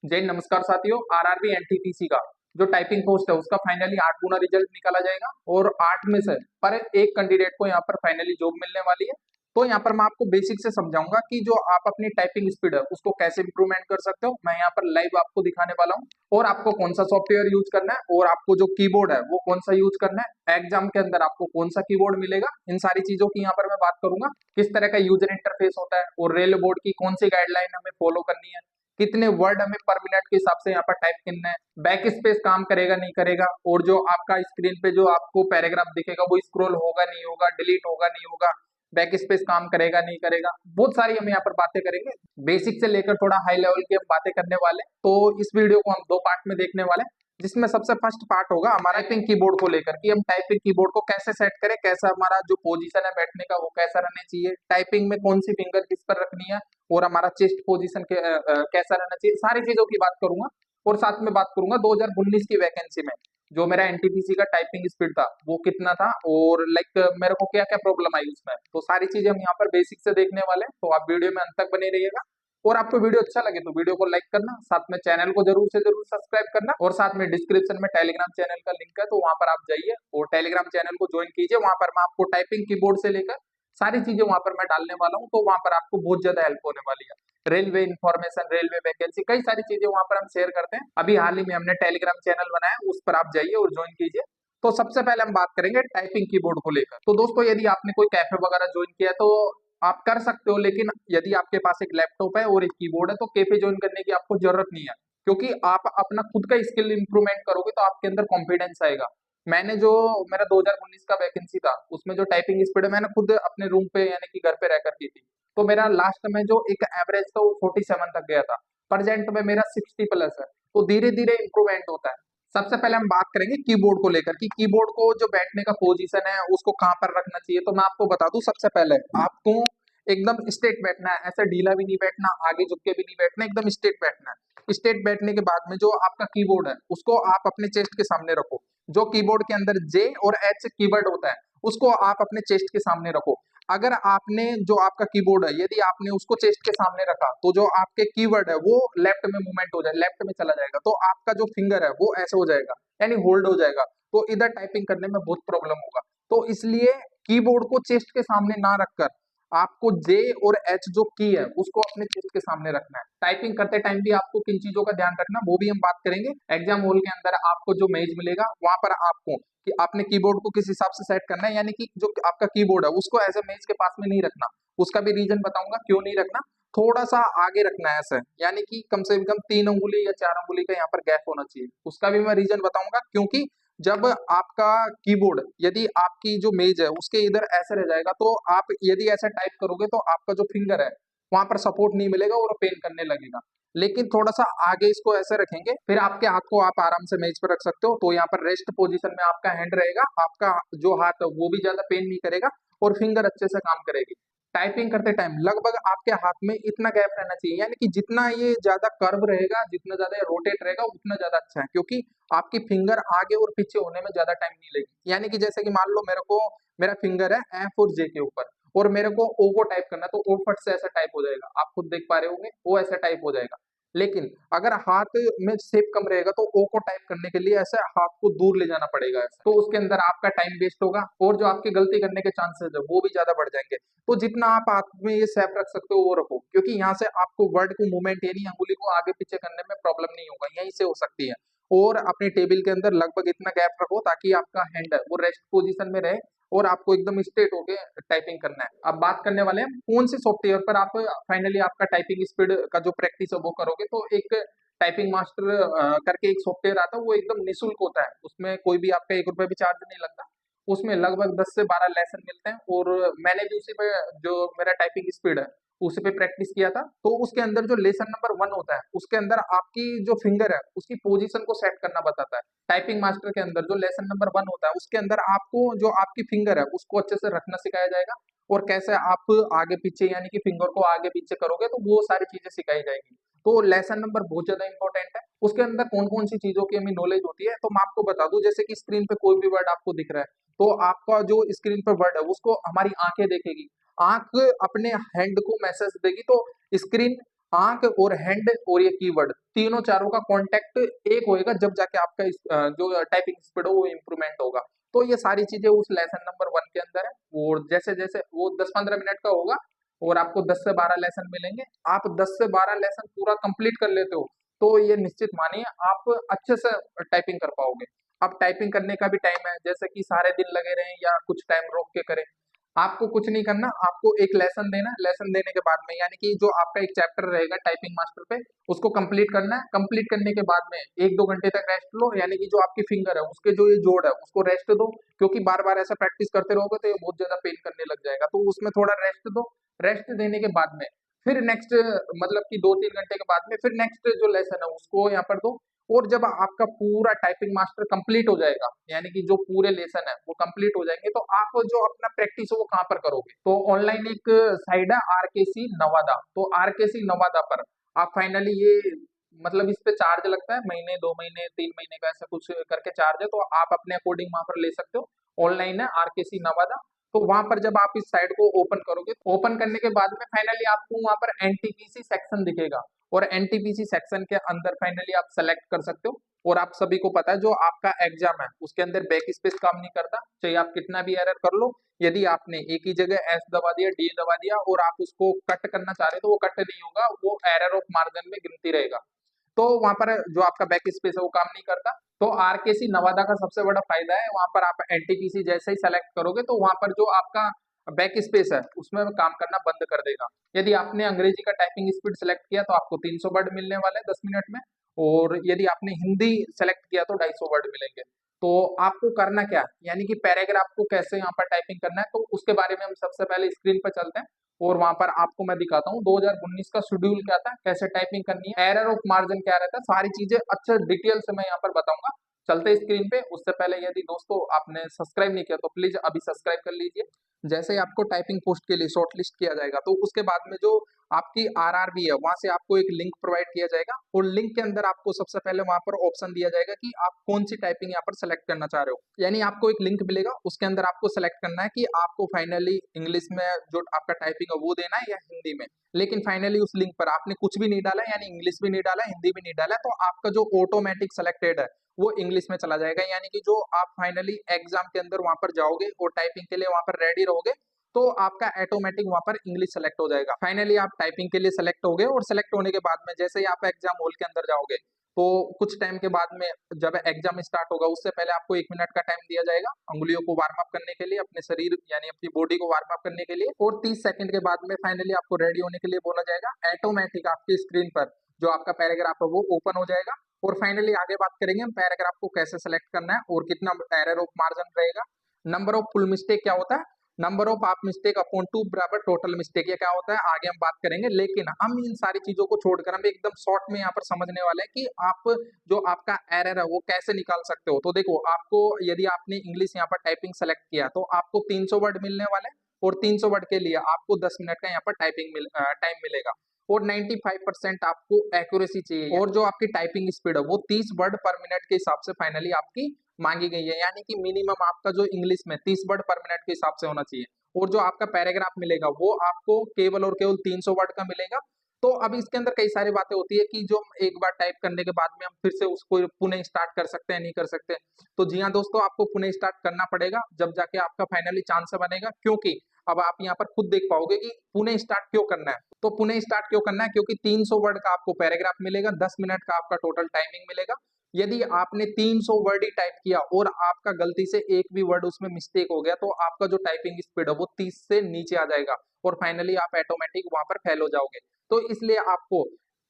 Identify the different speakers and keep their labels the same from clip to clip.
Speaker 1: जय नमस्कार साथियों। आरआरबी एनटीपीसी का जो टाइपिंग पोस्ट है उसका फाइनली 8 गुना रिजल्ट निकाला जाएगा और 8 में से पर एक कैंडिडेट को यहाँ पर फाइनली जॉब मिलने वाली है। तो यहाँ पर मैं आपको बेसिक से समझाऊंगा कि जो आप अपनी टाइपिंग स्पीड है उसको कैसे इंप्रूवमेंट कर सकते हो। मैं यहाँ पर लाइव आपको दिखाने वाला हूँ और आपको कौन सा सॉफ्टवेयर यूज करना है और आपको जो कीबोर्ड है वो कौन सा यूज करना है, एग्जाम के अंदर आपको कौन सा कीबोर्ड मिलेगा, इन सारी चीजों की यहाँ पर मैं बात करूंगा। किस तरह का यूजर इंटरफेस होता है और रेल बोर्ड की कौन सी गाइडलाइन हमें फॉलो करनी है, कितने वर्ड हमें पर मिनट के हिसाब से यहाँ पर टाइप करना है, बैक स्पेस काम करेगा नहीं करेगा, और जो आपका स्क्रीन पे जो आपको पैराग्राफ दिखेगा वो स्क्रॉल होगा नहीं होगा, डिलीट होगा नहीं होगा, बैक स्पेस काम करेगा नहीं करेगा, बहुत सारी हम यहाँ पर बातें करेंगे। बेसिक से लेकर थोड़ा हाई लेवल की हम बातें करने वाले हैं। तो इस वीडियो को हम दो पार्ट में देखने वाले हैं, जिसमें सबसे फर्स्ट पार्ट होगा हमारा टाइपिंग कीबोर्ड को लेकर कि हम टाइपिंग कीबोर्ड को कैसे सेट करें, कैसा हमारा जो पोजीशन है बैठने का वो कैसा रहना चाहिए, टाइपिंग में कौन सी फिंगर किस पर रखनी है और हमारा चेस्ट पोजीशन कैसा रहना चाहिए, सारी चीजों की बात करूंगा। और साथ में बात करूंगा 2019 की वैकेंसी में जो मेरा एनटीपीसी का टाइपिंग स्पीड था वो कितना था और लाइक मेरे को क्या क्या प्रॉब्लम आई उसमें। तो सारी चीजें हम यहाँ पर बेसिक से देखने वाले हैं, तो आप वीडियो में अंत तक बने रहिएगा। और आपको वीडियो अच्छा लगे तो वीडियो को लाइक करना, साथ में चैनल को जरूर से जरूर सब्सक्राइब करना, और साथ में डिस्क्रिप्शन में टेलीग्राम चैनल का लिंक है तो वहां पर आप जाइए और टेलीग्राम चैनल को ज्वाइन कीजिए। वहां पर मैं आपको टाइपिंग कीबोर्ड से लेकर सारी चीजें वहां पर मैं डालने वाला हूँ, तो वहां पर आपको बहुत ज्यादा हेल्प होने वाली है। रेलवे इन्फॉर्मेशन, रेलवे वैकेंसी, कई सारी चीजें वहां पर हम शेयर करते हैं। अभी हाल ही में हमने टेलीग्राम चैनल बनाया, उस पर आप जाइए और ज्वाइन कीजिए। तो सबसे पहले हम बात करेंगे टाइपिंग कीबोर्ड को लेकर। तो दोस्तों यदि आपने कोई कैफे वगैरह ज्वाइन किया तो आप कर सकते हो, लेकिन यदि आपके पास एक लैपटॉप है और एक कीबोर्ड है तो कैफे ज्वाइन करने की आपको जरूरत नहीं है, क्योंकि आप अपना खुद का स्किल इंप्रूवमेंट करोगे तो आपके अंदर कॉन्फिडेंस आएगा। मैंने जो मेरा 2019 का वैकेंसी था उसमें जो टाइपिंग स्पीड है मैंने खुद अपने रूम पे यानी कि घर पे रहकर की थी, तो मेरा लास्ट में जो एक एवरेज था वो 47 तक गया था। प्रेजेंट में मेरा 60 प्लस है, तो धीरे धीरे इंप्रूवमेंट होता है। सबसे पहले हम बात करेंगे कीबोर्ड को लेकर कि कीबोर्ड को जो बैठने का पोजीशन है उसको कहाँ पर रखना चाहिए। तो मैं आपको बता दूं, सबसे पहले आपको एकदम स्ट्रेट बैठना है, ऐसा ढीला भी नहीं बैठना, आगे झुक के भी नहीं बैठना, एकदम स्ट्रेट बैठना है। स्ट्रेट बैठने के बाद में जो आपका कीबोर्ड है उसको आप अपने चेस्ट के सामने रखो। जो कीबोर्ड के अंदर जे और एच कीवर्ड होता है उसको आप अपने चेस्ट के सामने रखो। अगर आपने जो आपका कीबोर्ड है यदि आपने उसको चेस्ट के सामने रखा तो जो आपके कीवर्ड है वो लेफ्ट में मूवमेंट हो जाए, लेफ्ट में चला जाएगा, तो आपका जो फिंगर है वो ऐसे हो जाएगा यानी होल्ड हो जाएगा, तो इधर टाइपिंग करने में बहुत प्रॉब्लम होगा। तो इसलिए कीबोर्ड को चेस्ट के सामने ना रखकर आपको जे और एच जो की है उसको अपने चेस्ट के सामने रखना है। टाइपिंग करते टाइम भी आपको किन चीजों का ध्यान रखना वो भी हम बात करेंगे। एग्जाम हॉल के अंदर आपको जो मेज मिलेगा वहां पर आपको कि आपने कीबोर्ड को किस हिसाब से सेट करना है, यानी कि जो आपका कीबोर्ड है उसको ऐसे मेज के पास में नहीं रखना। उसका भी रीजन बताऊंगा क्यों नहीं रखना। थोड़ा सा आगे रखना है ऐसे, यानी कि कम से कम 3 अंगुली या 4 अंगुली का यहाँ पर गैप होना चाहिए। उसका भी मैं रीजन बताऊंगा, क्योंकि जब आपका कीबोर्ड यदि आपकी जो मेज है उसके इधर ऐसे रह जाएगा तो आप यदि ऐसा टाइप करोगे तो आपका जो फिंगर है वहां पर सपोर्ट नहीं मिलेगा और पेन करने लगेगा। लेकिन थोड़ा सा आगे इसको ऐसे रखेंगे, फिर आपके हाथ को आप आराम से मेज पर रख सकते हो, तो यहाँ पर रेस्ट पोजीशन में आपका हैंड रहेगा, आपका जो हाथ है वो भी ज्यादा पेन नहीं करेगा और फिंगर अच्छे से काम करेगी। टाइपिंग करते टाइम लगभग आपके हाथ में इतना गैप रहना चाहिए, यानी कि जितना ये ज्यादा कर्व रहेगा, जितना ज्यादा रोटेट रहेगा उतना ज्यादा अच्छा है, क्योंकि आपकी फिंगर आगे और पीछे होने में ज्यादा टाइम नहीं लगेगी। यानी कि जैसे कि मान लो मेरे को मेरा फिंगर है एफ और जे के ऊपर और मेरे को ओ को टाइप करना है, तो ओ फट से ऐसा टाइप हो जाएगा, आप खुद देख पा रहे होंगे ओ ऐसा टाइप हो जाएगा। लेकिन अगर हाथ में शेप कम रहेगा तो ओ को टाइप करने के लिए ऐसे हाथ को दूर ले जाना पड़ेगा ऐसा, तो उसके अंदर आपका टाइम वेस्ट होगा और जो आपकी गलती करने के चांसेस है वो भी ज्यादा बढ़ जाएंगे। तो जितना आप हाथ में ये शेप रख सकते हो वो रखो, क्योंकि यहाँ से आपको वर्ड को मूवमेंट यानी अंगुली को आगे पीछे करने में प्रॉब्लम नहीं होगा, यहीं से हो सकती है। और अपने टेबल के अंदर लगभग इतना गैप रखो ताकि आपका हैंड है वो रेस्ट पोजीशन में रहे और आपको एकदम स्ट्रेट होके टाइपिंग करना है। अब बात करने वाले हैं कौन से सॉफ्टवेयर पर आप फाइनली आपका टाइपिंग स्पीड का जो प्रैक्टिस है वो करोगे। तो एक टाइपिंग मास्टर करके एक सॉफ्टवेयर आता है, वो एकदम निशुल्क होता है, उसमें कोई भी आपका 1 रुपए भी चार्ज नहीं लगता। उसमें लगभग 10 से 12 लेसन मिलते हैं और मैंने भी उसी पे जो मेरा टाइपिंग स्पीड है उसी पे प्रैक्टिस किया था। तो उसके अंदर जो लेसन नंबर 1 होता है उसके अंदर आपकी जो फिंगर है उसकी पोजीशन को सेट करना बताता है। टाइपिंग मास्टर के अंदर जो लेसन नंबर 1 होता है उसके अंदर आपको जो आपकी फिंगर है उसको अच्छे से रखना सिखाया जाएगा और कैसे आप आगे पीछे यानी कि फिंगर को आगे पीछे करोगे तो वो सारी चीजें सिखाई जाएगी। तो लेसन नंबर बहुत ज्यादा इंपॉर्टेंट है। उसके अंदर कौन कौन सी चीजों की हमें नॉलेज होती है तो मैं आपको बता दूं, जैसे कि स्क्रीन पे कोई भी वर्ड आपको दिख रहा है तो आपका जो स्क्रीन पर वर्ड है उसको हमारी आंखें देखेगी, आंख अपने हैंड को मैसेज देगी, तो स्क्रीन आंख और हैंड और ये कीवर्ड तीनों चारों का कांटेक्ट एक होएगा, जब जाके आपका जो टाइपिंग स्पीड है वो इम्प्रूवमेंट होगा। तो ये सारी चीजें उस लेसन नंबर 1 के अंदर है। और जैसे जैसे वो 10-15 मिनट का होगा और आपको 10 से 12 लेसन मिलेंगे, आप 10 से 12 लेसन पूरा कंप्लीट कर लेते हो तो ये निश्चित मानिए आप अच्छे से टाइपिंग कर पाओगे। अब टाइपिंग करने का भी टाइम है, जैसे कि सारे दिन लगे रहें या कुछ टाइम रोक के करें, आपको कुछ नहीं करना, आपको एक लेसन देना है। लेसन देने के बाद में यानी कि जो आपका एक चैप्टर रहेगा टाइपिंग मास्टर पे, उसको कंप्लीट करना है। कंप्लीट करने के बाद में 1-2 घंटे तक रेस्ट लो, यानी कि जो आपकी फिंगर है उसके जो ये जोड़ है उसको रेस्ट दो, क्योंकि बार बार ऐसा प्रैक्टिस करते रहोगे तो ये बहुत ज्यादा पेन करने लग जाएगा, तो उसमें थोड़ा रेस्ट दो। रेस्ट देने के बाद में फिर नेक्स्ट मतलब कि 2-3 घंटे के बाद में फिर नेक्स्ट जो लेसन है उसको यहाँ पर दो। और जब आपका पूरा टाइपिंग मास्टर कंप्लीट हो जाएगा, यानी कि जो पूरे लेसन है वो कंप्लीट हो जाएंगे, तो आप जो अपना प्रैक्टिस है वो कहाँ पर करोगे, तो ऑनलाइन एक साइड है आरकेसी नवादा, तो आरकेसी नवादा पर आप फाइनली ये मतलब इस पे चार्ज लगता है, महीने 2 महीने 3 महीने का ऐसा कुछ करके चार्ज है, तो आप अपने अकॉर्डिंग वहां पर ले सकते हो। ऑनलाइन है आरकेसी नवादा। तो वहां पर जब आप इस साइट को ओपन करोगे, ओपन करने के बाद में फाइनली आपको वहां पर एनटीपीसी सेक्शन दिखेगा, और एनटीपीसी सेक्शन के अंदर फाइनली आप सेलेक्ट कर सकते हो। और आप सभी को पता है जो आपका एग्जाम है उसके अंदर बैक स्पेस काम नहीं करता, चाहे आप कितना भी एरर कर लो, यदि आपने एक ही जगह एस दबा दिया डी दबा दिया और आप उसको कट करना चाह रहे हो तो वो कट नहीं होगा, वो एरर ऑफ मार्जिन में गिनती रहेगा। तो वहां पर जो आपका बैक स्पेस है वो काम नहीं करता। तो आरकेसी नवादा का सबसे बड़ा फायदा है, वहां पर आप एनटीपीसी जैसे ही सेलेक्ट करोगे तो वहां पर जो आपका बैक स्पेस है उसमें काम करना बंद कर देगा। यदि आपने अंग्रेजी का टाइपिंग स्पीड सेलेक्ट किया तो आपको 300 वर्ड मिलने वाले हैं 10 मिनट में, और यदि आपने हिंदी सेलेक्ट किया तो 250 वर्ड मिलेंगे। तो आपको करना क्या है, यानी कि पैराग्राफ को कैसे यहाँ पर टाइपिंग करना है, तो उसके बारे में हम सबसे पहले स्क्रीन पर चलते हैं और वहां पर आपको मैं दिखाता हूँ 2019 का शेड्यूल क्या था, कैसे टाइपिंग करनी है, एरर ऑफ मार्जिन क्या रहता है, सारी चीजें अच्छे डिटेल से मैं यहाँ पर बताऊंगा। चलते स्क्रीन पे, उससे पहले यदि दोस्तों आपने सब्सक्राइब नहीं किया तो प्लीज अभी सब्सक्राइब कर लीजिए। जैसे ही आपको टाइपिंग पोस्ट के लिए शॉर्टलिस्ट किया जाएगा तो उसके बाद में जो आपकी आरआरबी है वहां से आपको एक लिंक प्रोवाइड किया जाएगा, और लिंक के अंदर आपको सबसे पहले वहां पर ऑप्शन दिया जाएगा कि आप कौन सी टाइपिंग यहाँ पर सेलेक्ट करना चाह रहे हो। यानी आपको एक लिंक मिलेगा, उसके अंदर आपको सेलेक्ट करना है कि आपको फाइनली इंग्लिश में जो आपका टाइपिंग है वो देना है या हिंदी में। लेकिन फाइनली उस लिंक पर आपने कुछ भी नहीं डाला, यानी इंग्लिश भी नहीं डाला हिंदी भी नहीं डाला, तो आपका जो ऑटोमेटिक सेलेक्टेड है वो इंग्लिश में चला जाएगा। यानी कि जो आप फाइनली एग्जाम के अंदर वहां पर जाओगे और टाइपिंग के लिए वहां पर रेडी रहोगे तो आपका ऑटोमेटिक वहां पर इंग्लिश सेलेक्ट हो जाएगा। फाइनली आप टाइपिंग के लिए सेलेक्ट हो गए, और सेलेक्ट होने के बाद में जैसे ही आप एग्जाम हॉल के अंदर जाओगे तो कुछ टाइम के बाद में जब एग्जाम स्टार्ट होगा उससे पहले आपको 1 मिनट का टाइम दिया जाएगा उंगलियों को वार्म अप करने के लिए, अपने शरीर यानी अपनी बॉडी को वार्म अप करने के लिए, और 30 सेकंड के बाद में फाइनली आपको रेडी होने के लिए बोला जाएगा। ऑटोमेटिक आपकी स्क्रीन पर जो आपका पैराग्राफ है वो ओपन हो जाएगा। और फाइनली आगे बात करेंगे हम पैराग्राफ को कैसे सेलेक्ट करना है और कितना एरर ऑफ मार्जिन रहेगा। नंबर ऑफ फुल मिस्टेक क्या होता है, नंबर ऑफ आप मिस्टेक अपॉन टू बराबर टोटल मिस्टेक, ये क्या होता है आगे हम बात करेंगे। लेकिन हम इन सारी चीजों को छोड़कर हम एकदम शॉर्ट में यहाँ पर समझने वाले हैं कि आप जो आपका एरर है वो कैसे निकाल सकते हो। तो देखो आपको यदि आपने इंग्लिश यहाँ पर टाइपिंग सेलेक्ट किया तो आपको 300 वर्ड मिलने वाले हैं, और 300 वर्ड के लिए आपको 10 मिनट का यहाँ पर टाइम मिलेगा, और 95% आपको एक्यूरेसी चाहिए, और जो आपकी टाइपिंग स्पीड है वो 30 वर्ड पर मिनट के हिसाब से फाइनली आपकी मांगी गई है। यानी कि मिनिमम आपका जो इंग्लिश में 30 वर्ड पर मिनट के हिसाब से होना चाहिए, और जो आपका पैराग्राफ मिलेगा वो आपको केवल और केवल 300 वर्ड का मिलेगा। तो अब इसके अंदर कई सारी बातें होती है कि जो हम एक बार टाइप करने के बाद में हम फिर से उसको पुनः स्टार्ट कर सकते हैं नहीं कर सकते। तो जी हाँ दोस्तों, आपको पुनः स्टार्ट करना पड़ेगा जब जाके आपका फाइनली चांस बनेगा, क्योंकि अब आप यहाँ पर खुद देख पाओगे कि पुनः स्टार्ट क्यों करना है। तो पुनः स्टार्ट क्यों करना है, क्योंकि 300 वर्ड का आपको पैराग्राफ मिलेगा, 10 मिनट का आपका टोटल टाइमिंग मिलेगा। यदि आपने 300 वर्ड ही टाइप किया और आपका गलती से एक भी वर्ड उसमें मिस्टेक हो गया तो आपका जो टाइपिंग स्पीड है वो 30 से नीचे आ जाएगा, और फाइनली आप ऑटोमेटिक वहां पर फेल हो जाओगे। तो इसलिए आपको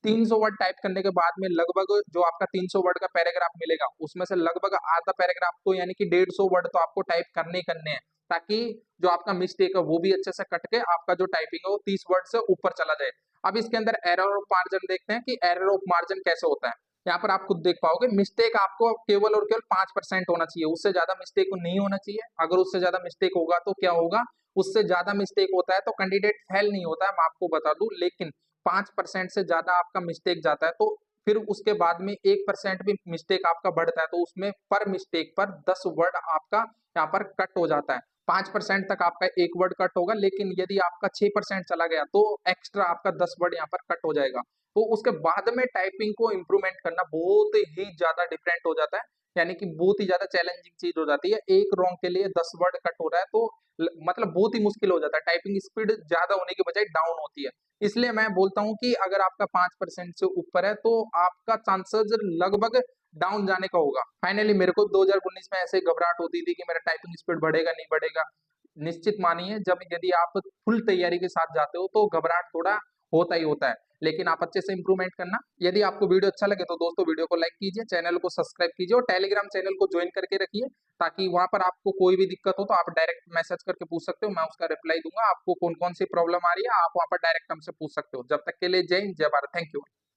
Speaker 1: 300 वर्ड टाइप करने के बाद में लगभग जो आपका 300 वर्ड का पैराग्राफ मिलेगा उसमें से लगभग आधा पैराग्राफ को यानी कि 150 वर्ड तो आपको टाइप करने ही करने हैं, ताकि जो आपका मिस्टेक है वो भी अच्छे से कट के आपका जो टाइपिंग है वो 30 वर्ड से ऊपर चला जाए। अब इसके अंदर एरर ऑफ मार्जिन देखते हैं कि एरर ऑफ मार्जिन कैसे होता है। यहाँ पर आप खुद देख पाओगे मिस्टेक आपको केवल और केवल 5% होना चाहिए, उससे ज्यादा मिस्टेक नहीं होना चाहिए। अगर उससे ज्यादा मिस्टेक होगा तो क्या होगा, उससे ज्यादा मिस्टेक होता है तो कैंडिडेट फेल नहीं होता है, मैं आपको बता दूं। लेकिन 5% से ज्यादा आपका मिस्टेक जाता है तो फिर उसके बाद में 1% भी मिस्टेक आपका बढ़ता है तो उसमें पर मिस्टेक पर 10 वर्ड आपका यहाँ पर कट हो जाता है। 5% तक आपका एक वर्ड कट होगा, लेकिन यदि आपका 6% चला गया तो एक्स्ट्रा आपका 10 वर्ड यहाँ पर कट हो जाएगा। तो उसके बाद में टाइपिंग को इम्प्रूवमेंट करना बहुत ही ज्यादा डिफरेंट हो जाता है, यानी कि बहुत ही ज्यादा चैलेंजिंग चीज हो जाती है। एक रॉन्ग के लिए 10 वर्ड कट हो रहा है तो मतलब बहुत ही मुश्किल हो जाता है, टाइपिंग स्पीड ज्यादा होने के बजाय डाउन होती है। इसलिए मैं बोलता हूँ कि अगर आपका 5% से ऊपर है तो आपका चांसेस लगभग डाउन जाने का होगा। फाइनली मेरे को 2019 में ऐसे घबराहट होती थी कि मेरा टाइपिंग स्पीड बढ़ेगा नहीं बढ़ेगा। निश्चित मानिए जब यदि आप फुल तैयारी के साथ जाते हो तो घबराहट थोड़ा होता ही होता है, लेकिन आप अच्छे से इंप्रूवमेंट करना। यदि आपको वीडियो अच्छा लगे तो दोस्तों वीडियो को लाइक कीजिए, चैनल को सब्सक्राइब कीजिए और टेलीग्राम चैनल को ज्वाइन करके रखिए, ताकि वहां पर आपको कोई भी दिक्कत हो तो आप डायरेक्ट मैसेज करके पूछ सकते हो, मैं उसका रिप्लाई दूंगा। आपको कौन कौन सी प्रॉब्लम आ रही है आप वहां पर डायरेक्ट हमसे पूछ सकते हो। जब तक के लिए जय हिंद, जय भारत, थैंक यू।